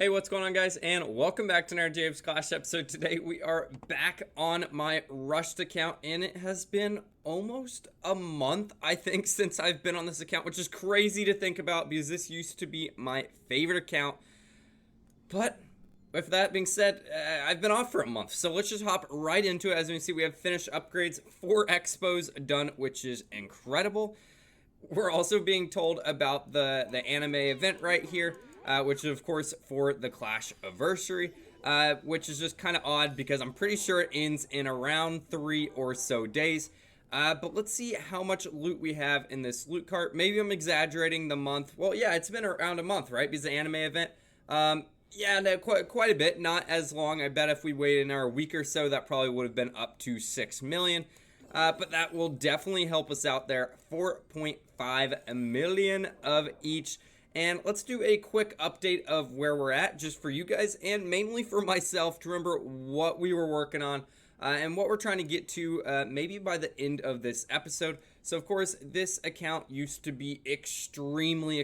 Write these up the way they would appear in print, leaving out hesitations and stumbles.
Hey, what's going on, guys? And welcome back to another JacobsClash episode. Today we are back on my Rushed account, and it has been almost a month, I think, since I've been on this account, which is crazy to think about because this used to be my favorite account. But with that being said, I've been off for a month, so let's just hop right into it. As you can see, we have finished upgrades, 4 expos done, which is incredible. We're also being told about the anime event right here, which is of course for the Clash anniversary, which is just kind of odd because I'm pretty sure it ends in around 3 or so days. But let's see how much loot we have in this loot cart. Maybe I'm exaggerating the month. Well, yeah, it's been around a month, right? Because the anime event. Yeah, no, quite a bit. Not as long. I bet if we waited another week or so, that probably would have been up to 6 million. But that will definitely help us out there. 4.5 million of each. And let's do a quick update of where we're at, just for you guys and mainly for myself to remember what we were working on and what we're trying to get to maybe by the end of this episode. So of course, this account used to be extremely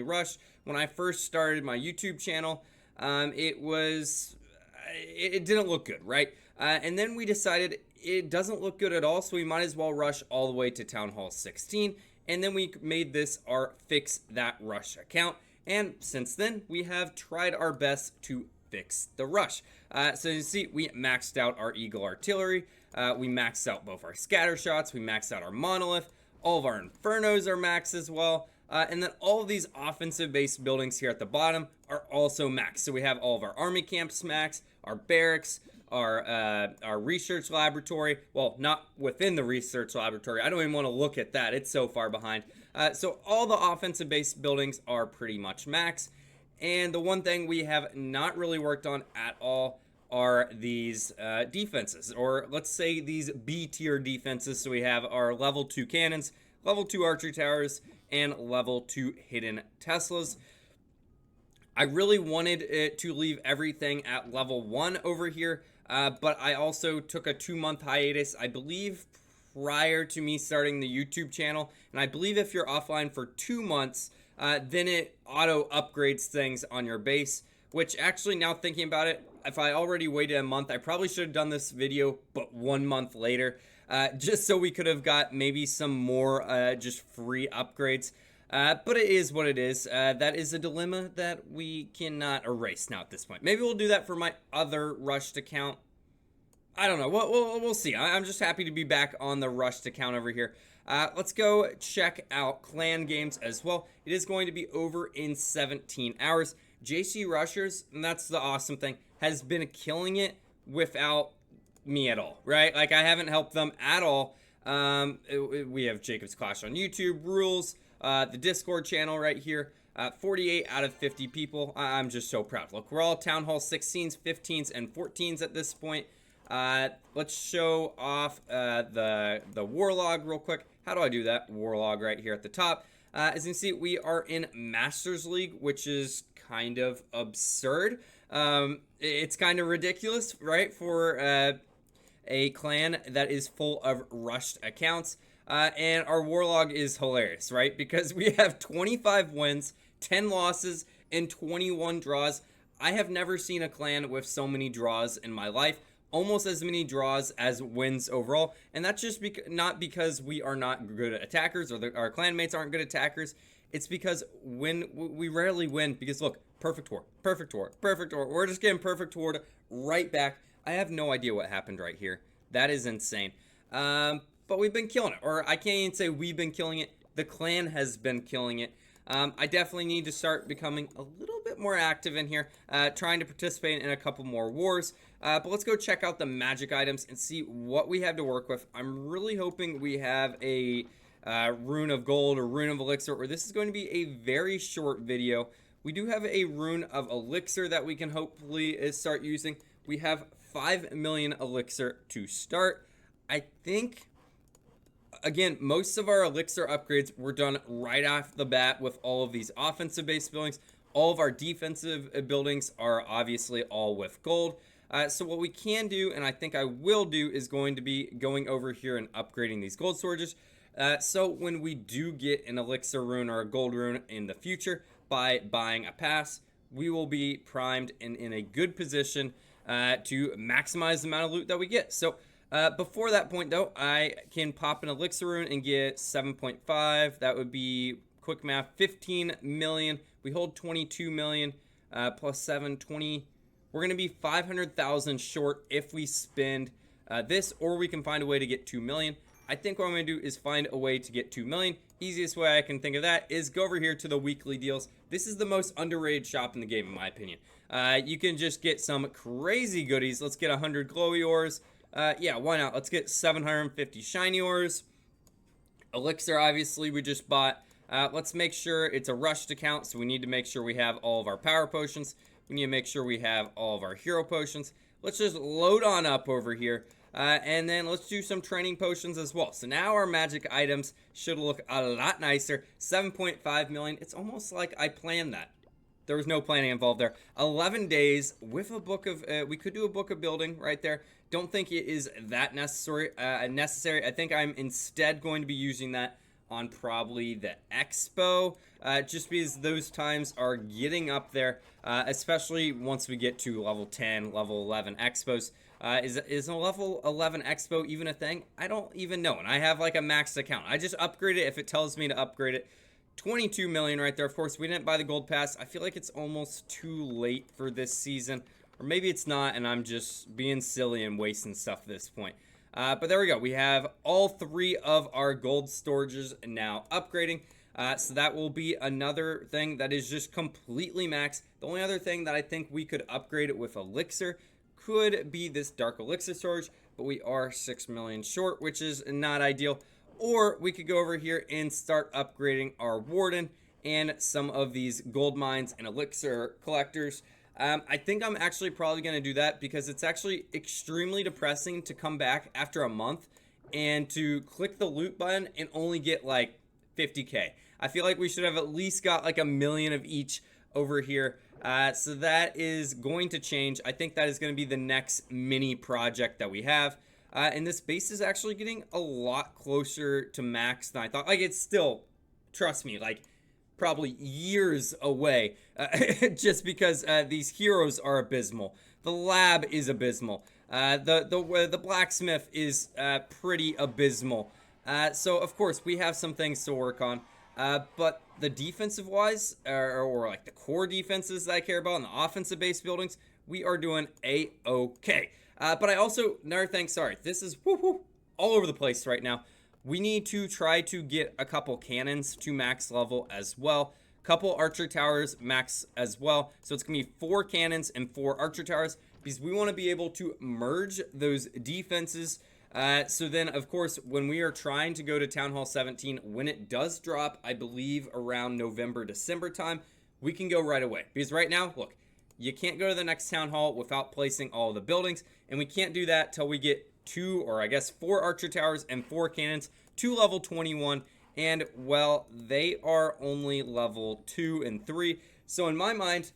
rushed. When I first started my YouTube channel, it didn't look good, right? And then we decided it doesn't look good at all, so we might as well rush all the way to Town Hall 16. And then we made this our Fix That Rush account. And since then, we have tried our best to fix the rush. So you see, we maxed out our Eagle Artillery. We maxed out both our scatter shots. We maxed out our Monolith. All of our Infernos are maxed as well. And then all of these offensive-based buildings here at the bottom are also maxed. So we have all of our army camps maxed, our barracks, our research laboratory. Well, not within the research laboratory. I don't even want to look at that. It's so far behind. So all the offensive-based buildings are pretty much max. And the one thing we have not really worked on at all are these defenses, or let's say these B-tier defenses. So we have our level 2 cannons, level 2 archery towers, and level 2 hidden Teslas. I really wanted it to leave everything at level 1 over here, but I also took a 2-month hiatus, I believe, prior to me starting the YouTube channel. And I believe if you're offline for 2 months, then it auto upgrades things on your base, which actually, now thinking about it, if I already waited a month, I probably should have done this video, but 1 month later, just so we could have got maybe some more just free upgrades. But it is what it is. That is a dilemma that we cannot erase now at this point. Maybe we'll do that for my other rushed account. I don't know. We'll see. I'm just happy to be back on the rushed account over here. Let's go check out clan games as well. It is going to be over in 17 hours. JC Rushers, and that's the awesome thing, has been killing it without me at all, right? Like, I haven't helped them at all. We have JacobsClash on YouTube, rules, the Discord channel right here. 48 out of 50 people. I'm just so proud. Look, we're all Town Hall 16s, 15s, and 14s at this point. Let's show off the Warlog real quick. How do I do that? Warlog right here at the top. As you can see, we are in Masters League, which is kind of absurd. It's kind of ridiculous, right, for a clan that is full of rushed accounts. And our Warlog is hilarious, right? Because we have 25 wins, 10 losses, and 21 draws. I have never seen a clan with so many draws in my life. Almost as many draws as wins overall. And that's just not because we are not good attackers or our clanmates aren't good attackers. It's because when we rarely win, because look, perfect war, perfect war, perfect war. We're just getting perfect war right back. I have no idea what happened right here. That is insane. But we've been killing it. Or I can't even say we've been killing it. The clan has been killing it. I definitely need to start becoming a little bit more active in here, trying to participate in a couple more wars. But let's go check out the magic items and see what we have to work with. I'm really hoping we have a rune of gold or rune of elixir, or this is going to be a very short video. We do have a rune of elixir that we can hopefully start using. We have 5 million elixir to start. I think, again, most of our elixir upgrades were done right off the bat with all of these offensive based buildings. All of our defensive buildings are obviously all with gold. So what we can do, and I think I will do, is going to be going over here and upgrading these gold storages. So when we do get an elixir rune or a gold rune in the future by buying a pass, we will be primed and in a good position to maximize the amount of loot that we get. So before that point, though, I can pop an elixir rune and get 7.5. That would be, quick math, 15 million. We hold 22 million plus 7, 20. We're going to be 500,000 short if we spend this, or we can find a way to get 2 million. I think what I'm going to do is find a way to get 2 million. Easiest way I can think of that is go over here to the weekly deals. This is the most underrated shop in the game, in my opinion. You can just get some crazy goodies. Let's get 100 glowy ores. Yeah, why not? Let's get 750 shiny ores. Elixir, obviously, we just bought. Let's make sure it's a rushed account, so we need to make sure we have all of our power potions. We need to make sure we have all of our hero potions. Let's just load on up over here. And then let's do some training potions as well. So now our magic items should look a lot nicer. 7.5 million. It's almost like I planned that. There was no planning involved there. 11 days with a book of, we could do a book of building right there. Don't think it is that necessary. I think I'm instead going to be using that on probably the expo, just because those times are getting up there, especially once we get to level 10, level 11 expos. Is a level 11 expo even a thing? I don't even know, and I have like a maxed account. I just upgrade it if it tells me to upgrade it. 22 million right there. Of course, we didn't buy the gold pass. I feel like it's almost too late for this season, or maybe it's not, and I'm just being silly and wasting stuff at this point. But there we go. We have all 3 of our gold storages now upgrading. So that will be another thing that is just completely maxed. The only other thing that I think we could upgrade it with elixir could be this dark elixir storage, but we are 6 million short, which is not ideal. Or we could go over here and start upgrading our warden and some of these gold mines and elixir collectors. I think I'm actually probably going to do that because it's actually extremely depressing to come back after a month and to click the loot button and only get like 50k. I feel like we should have at least got like 1 million of each over here. So that is going to change. I think that is going to be the next mini project that we have. And this base is actually getting a lot closer to max than I thought. Like, it's still, trust me, like probably years away, just because these heroes are abysmal. The lab is abysmal. The blacksmith is pretty abysmal. So of course we have some things to work on. But the defensive wise, or like the core defenses that I care about, and the offensive based buildings, we are doing a-okay. But I also, another thing, sorry, this is all over the place right now. We need to try to get a couple cannons to max level as well. Couple archer towers max as well. So it's going to be 4 cannons and 4 archer towers because we want to be able to merge those defenses. So then, of course, when we are trying to go to Town Hall 17, when it does drop, I believe around November, December time, we can go right away. Because right now, look, you can't go to the next Town Hall without placing all the buildings. And we can't do that till we get 2, or I guess 4 archer towers and 4 cannons to level 21. And, well, they are only level 2 and 3. So in my mind,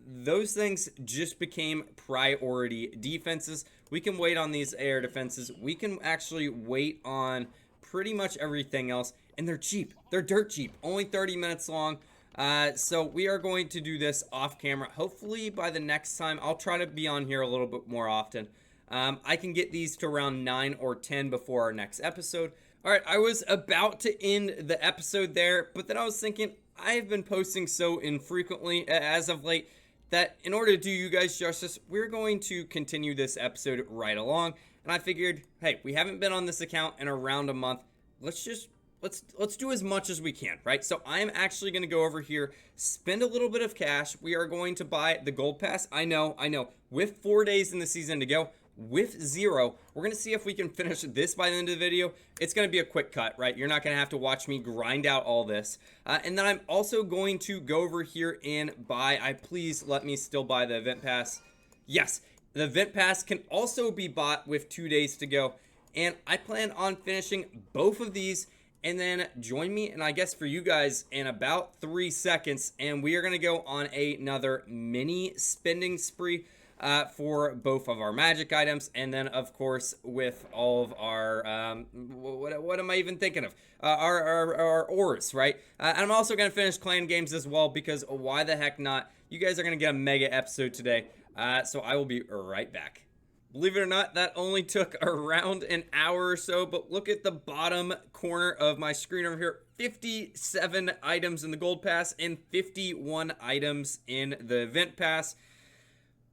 those things just became priority defenses. We can wait on these air defenses. We can actually wait on pretty much everything else. And they're cheap. They're dirt cheap. Only 30 minutes long. So we are going to do this off camera. Hopefully by the next time, I'll try to be on here a little bit more often. I can get these to around 9 or 10 before our next episode. All right, I was about to end the episode there, but then I was thinking, I have been posting so infrequently as of late that in order to do you guys justice, we're going to continue this episode right along. And I figured, hey, we haven't been on this account in around a month. Let's do as much as we can, right? So I'm actually going to go over here, spend a little bit of cash. We are going to buy the gold pass. I know. With 4 days in the season to go, with 0, we're going to see if we can finish this by the end of the video. It's going to be a quick cut, right? You're not going to have to watch me grind out all this. And then I'm also going to go over here and buy, please let me still buy the event pass. Yes, the event pass can also be bought with 2 days to go. And I plan on finishing both of these. And then join me, and I guess for you guys, in about 3 seconds. And we are going to go on another mini spending spree for both of our magic items. And then, of course, with all of our, what am I even thinking of? Our ores, right? And I'm also going to finish clan games as well, because why the heck not? You guys are going to get a mega episode today. So I will be right back. Believe it or not, that only took around an hour or so, but look at the bottom corner of my screen over here. 57 items in the gold pass and 51 items in the event pass.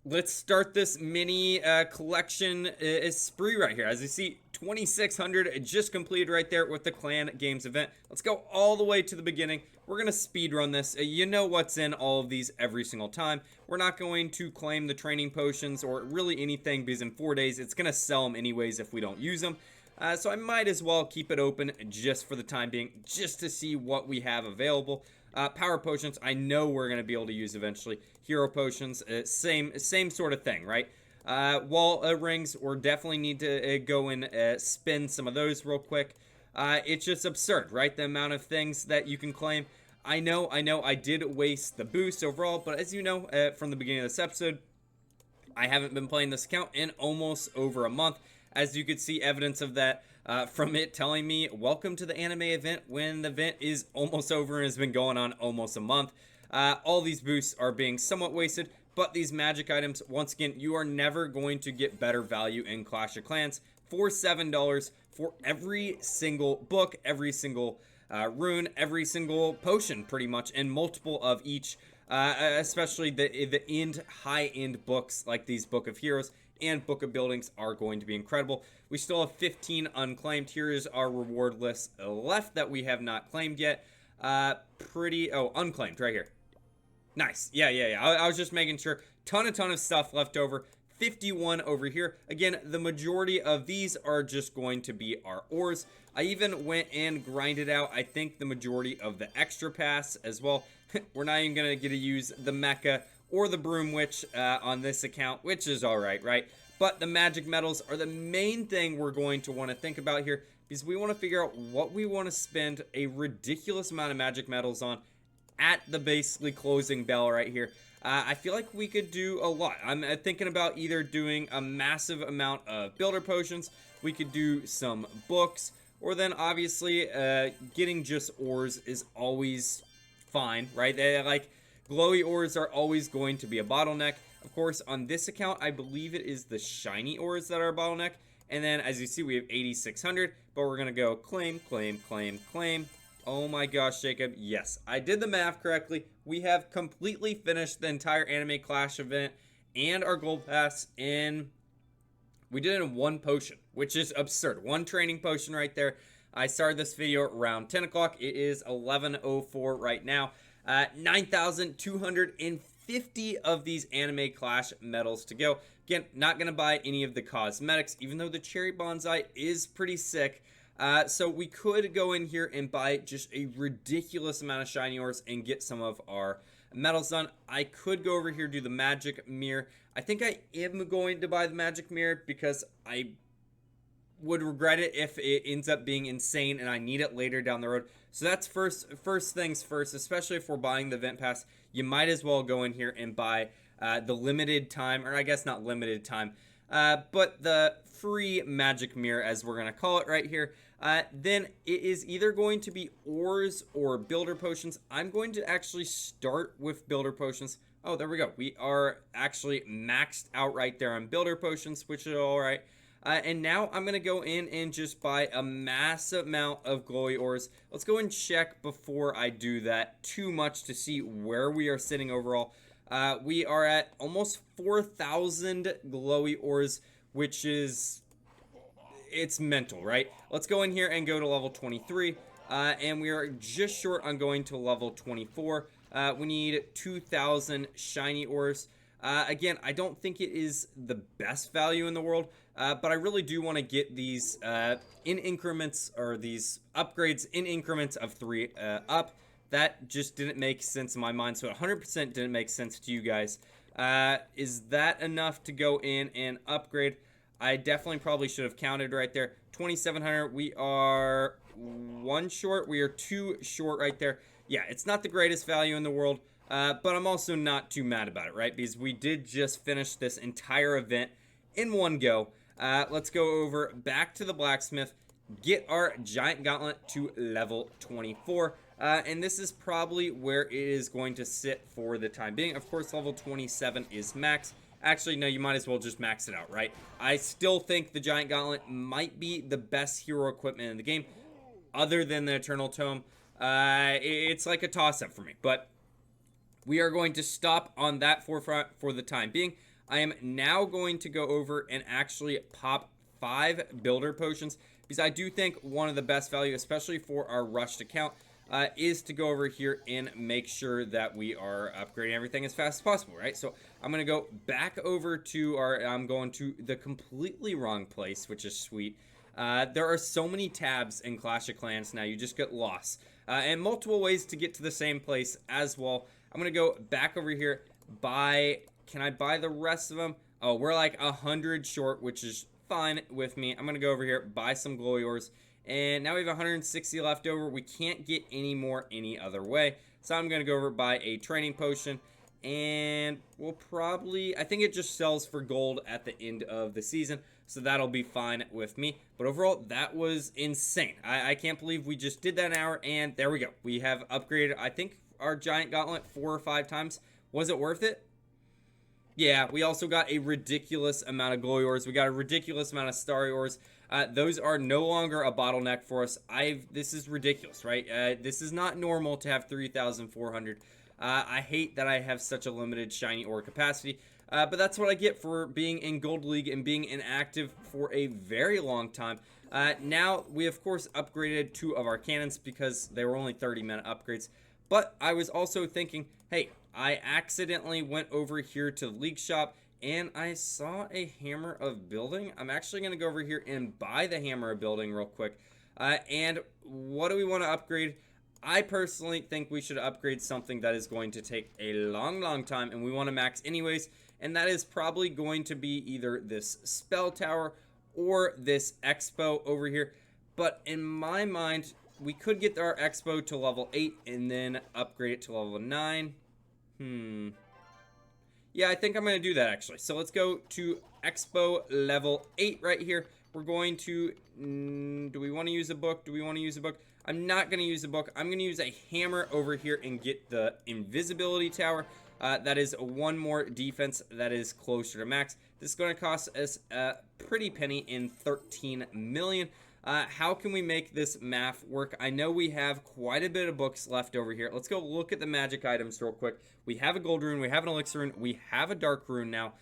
Let's start this mini collection spree right here. As you see, 2,600 just completed right there with the Clan Games event. Let's go all the way to the beginning. We're going to speed run this. You know what's in all of these every single time. We're not going to claim the training potions or really anything because in 4 days, it's going to sell them anyways if we don't use them. So I might as well keep it open just for the time being, just to see what we have available. Power potions, I know we're going to be able to use eventually. Hero potions, same sort of thing, right? Wall rings, we're definitely need to go and spin some of those real quick. It's just absurd, right? The amount of things that you can claim. I know, I did waste the boost overall, but as you know from the beginning of this episode, I haven't been playing this account in almost over a month. As you could see evidence of that from it telling me, welcome to the anime event, when the event is almost over and has been going on almost a month. All these boosts are being somewhat wasted, but these magic items, once again, you are never going to get better value in Clash of Clans for $7 for every single book, every single rune, every single potion pretty much, and multiple of each, especially the high-end books like these Book of Heroes and Book of Buildings are going to be incredible. We still have 15 unclaimed. Here is our reward list left that we have not claimed yet. Unclaimed right here. Nice. Yeah. I was just making sure. Ton of stuff left over. 51 over here. Again, the majority of these are just going to be our ores. I even went and grinded out, I think, the majority of the extra pass as well. We're not even going to get to use the mecha or the broom witch on this account, which is all right? But the magic metals are the main thing we're going to want to think about here, because we want to figure out what we want to spend a ridiculous amount of magic metals on at the basically closing bell right here. I feel like we could do a lot. I'm thinking about either doing a massive amount of builder potions, we could do some books, or then obviously getting just ores is always fine, right? Glowy ores are always going to be a bottleneck. Of course, on this account, I believe it is the shiny ores that are a bottleneck. And then, as you see, we have 8,600, but we're going to go claim. Oh my gosh, Jacob. Yes, I did the math correctly. We have completely finished the entire Anime Clash event and our gold pass in... We did it in one potion, which is absurd. One training potion right there. I started this video around 10 o'clock. It is 11:04 right now. 9,250 of these Anime Clash medals to go. Again, not going to buy any of the cosmetics, even though the cherry bonsai is pretty sick. So we could go in here and buy just a ridiculous amount of shiny ores and get some of our medals done. I could go over here, do the magic mirror. I think I am going to buy the magic mirror because I would regret it if it ends up being insane and I need it later down the road. So that's first things first, especially if we're buying the event pass. You might as well go in here and buy the limited time, or I guess not limited time, but the free magic mirror, as we're going to call it right here. Then it is either going to be ores or builder potions. I'm going to actually start with builder potions. Oh, there we go. We are actually maxed out right there on builder potions, which is all right. And now I'm going to go in and just buy a massive amount of glowy ores. Let's go and check before I do that too much to see where we are sitting overall. We are at almost 4,000 glowy ores, which is... it's mental, right? Let's go in here and go to level 23. And we are just short on going to level 24. We need 2,000 shiny ores. Again, I don't think it is the best value in the world, but I really do want to get these in increments, or these upgrades in increments of 3 up. That just didn't make sense in my mind, so 100% didn't make sense to you guys. Is that enough to go in and upgrade? I definitely probably should have counted right there. 2,700, we are 1 short. We are 2 short right there. Yeah, it's not the greatest value in the world, but I'm also not too mad about it, right? Because we did just finish this entire event in one go. Let's go over back to the blacksmith, get our giant gauntlet to level 24. And this is probably where it is going to sit for the time being. Of course, level 27 is max. Actually, no, you might as well just max it out, right? I still think the Giant Gauntlet might be the best hero equipment in the game, other than the Eternal Tome. It's like a toss-up for me, but we are going to stop on that forefront for the time being. I am now going to go over and actually pop 5 builder potions, because I do think one of the best value, especially for our rushed account, is to go over here and make sure that we are upgrading everything as fast as possible, right? So I'm going to go back over to I'm going to the completely wrong place, which is sweet. There are so many tabs in Clash of Clans now, you just get lost. And multiple ways to get to the same place as well. I'm going to go back over here, can I buy the rest of them? Oh, we're like 100 short, which is fine with me. I'm going to go over here, buy some glowy ores. And now we have 160 left over. We can't get any more any other way. So I'm going to go over buy a training potion. And we'll probably, I think it just sells for gold at the end of the season. So that'll be fine with me. But overall, that was insane. I can't believe we just did that an hour. And there we go. We have upgraded, I think, our Giant Gauntlet 4 or 5 times. Was it worth it? Yeah, we also got a ridiculous amount of glowy ores. We got a ridiculous amount of starry ores. Those are no longer a bottleneck for us. This is ridiculous, right? This is not normal to have 3,400. I hate that I have such a limited shiny ore capacity, but that's what I get for being in Gold League and being inactive for a very long time. Now, we of course upgraded 2 of our cannons because they were only 30-minute upgrades, but I was also thinking, hey, I accidentally went over here to the League Shop and I saw a hammer of building. I'm actually going to go over here and buy the hammer of building real quick. And what do we want to upgrade? I personally think we should upgrade something that is going to take a long time and we want to max anyways. And that is probably going to be either this spell tower or this expo over here. But in my mind, we could get our expo to level 8 and then upgrade it to level 9. Yeah, I think I'm going to do that actually. So let's go to Expo level 8 right here. We're going to, do we want to use a book? Do we want to use a book? I'm not going to use a book. I'm going to use a hammer over here and get the invisibility tower. That is 1 more defense that is closer to max. This is going to cost us a pretty penny in 13 million. How can we make this math work? I know we have quite a bit of books left over here. Let's go look at the magic items real quick. We have a gold rune, we have an elixir rune, we have a dark rune now,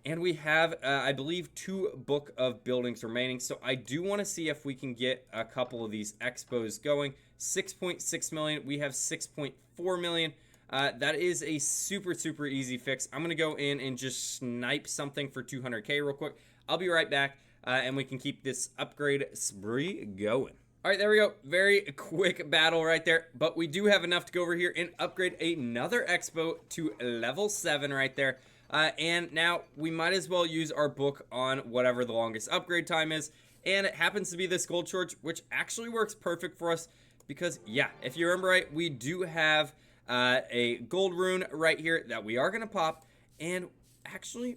and we have, I believe, 2 book of buildings remaining. So I do want to see if we can get a couple of these expos going. 6.6 million, we have 6.4 million. That is a super easy fix. I'm going to go in and just snipe something for 200k real quick. I'll be right back. And we can keep this upgrade spree going. All right, there we go. Very quick battle right there. But we do have enough to go over here and upgrade another expo to level 7 right there. And now we might as well use our book on whatever the longest upgrade time is. And it happens to be this gold torch, which actually works perfect for us. Because, yeah, if you remember right, we do have a gold rune right here that we are going to pop. And actually,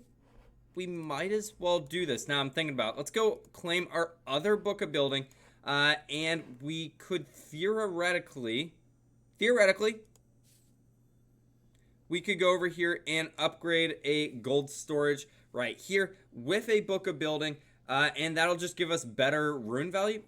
we might as well do this. Now I'm thinking about, let's go claim our other book of building, and we could theoretically, we could go over here and upgrade a gold storage right here with a book of building, and that'll just give us better rune value.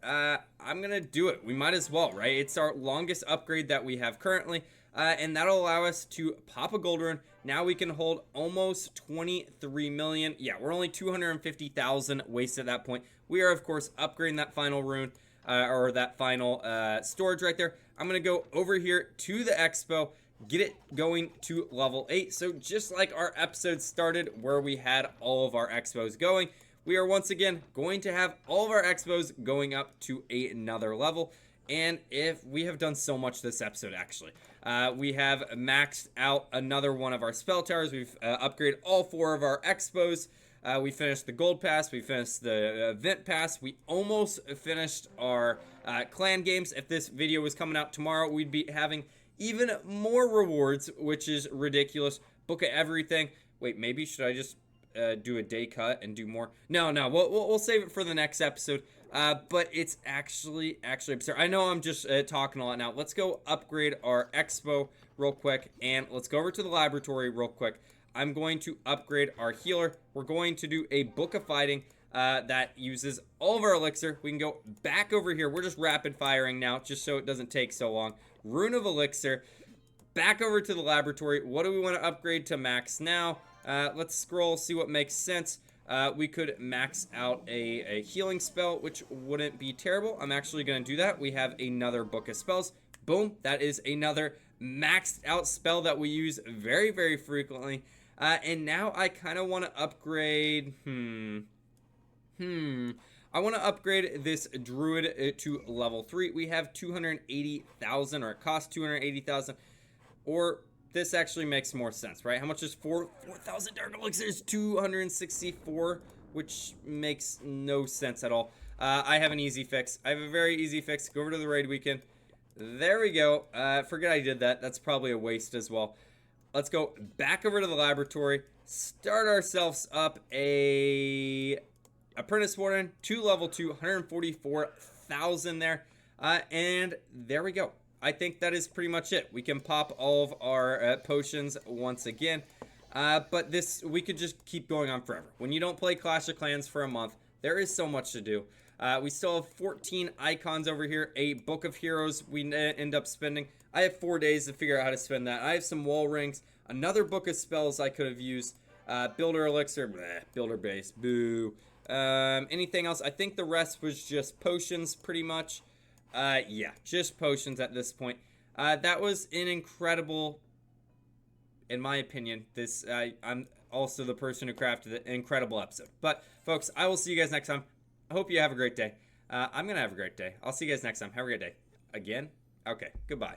I'm gonna do it. We might as well, right? It's our longest upgrade that we have currently, and that'll allow us to pop a gold rune. Now we can hold almost 23 million. Yeah, we're only 250,000 wasted at that point. We are, of course, upgrading that final rune, or that final storage right there. I'm going to go over here to the expo, get it going to level 8. So just like our episode started where we had all of our expos going, we are once again going to have all of our expos going up to another level. And if we have done so much this episode, actually, we have maxed out another one of our spell towers. We've upgraded all 4 of our expos. We finished the gold pass. We finished the event pass. We almost finished our clan games. If this video was coming out tomorrow, we'd be having even more rewards, which is ridiculous. Book of everything. Wait, maybe should I just do a day cut and do more? No, we'll save it for the next episode. But it's actually absurd. I know I'm just talking a lot now. Let's go upgrade our expo real quick, and let's go over to the laboratory real quick. I'm going to upgrade our healer. We're going to do a book of fighting that uses all of our elixir. We can go back over here. We're just rapid firing now, just so it doesn't take so long. Rune of elixir. Back over to the laboratory. What do we want to upgrade to max now? Let's scroll, see what makes sense. We could max out a healing spell, which wouldn't be terrible. I'm actually going to do that. We have another book of spells. Boom. That is another maxed out spell that we use very, very frequently. And now I kind of want to upgrade. I want to upgrade this druid to level 3. We have 280,000, or it costs 280,000. Or this actually makes more sense, right? How much is 4,000 dark elixirs? 264, which makes no sense at all. I have an easy fix. I have a very easy fix. Go over to the raid weekend. There we go. Forget I did that. That's probably a waste as well. Let's go back over to the laboratory. Start ourselves up a apprentice warden to level 2, 144,000 there. And there we go. I think that is pretty much it. We can pop all of our potions once again. But this, we could just keep going on forever. When you don't play Clash of Clans for a month, there is so much to do. We still have 14 icons over here. A book of heroes we end up spending. I have 4 days to figure out how to spend that. I have some wall rings. Another book of spells I could have used. Builder elixir. Bleh, builder base. Boo. Anything else? I think the rest was just potions pretty much. Yeah, just potions at this point. That was an incredible, in my opinion, I'm also the person who crafted an incredible episode. But, folks, I will see you guys next time. I hope you have a great day. I'm going to have a great day. I'll see you guys next time. Have a great day. Again? Okay, goodbye.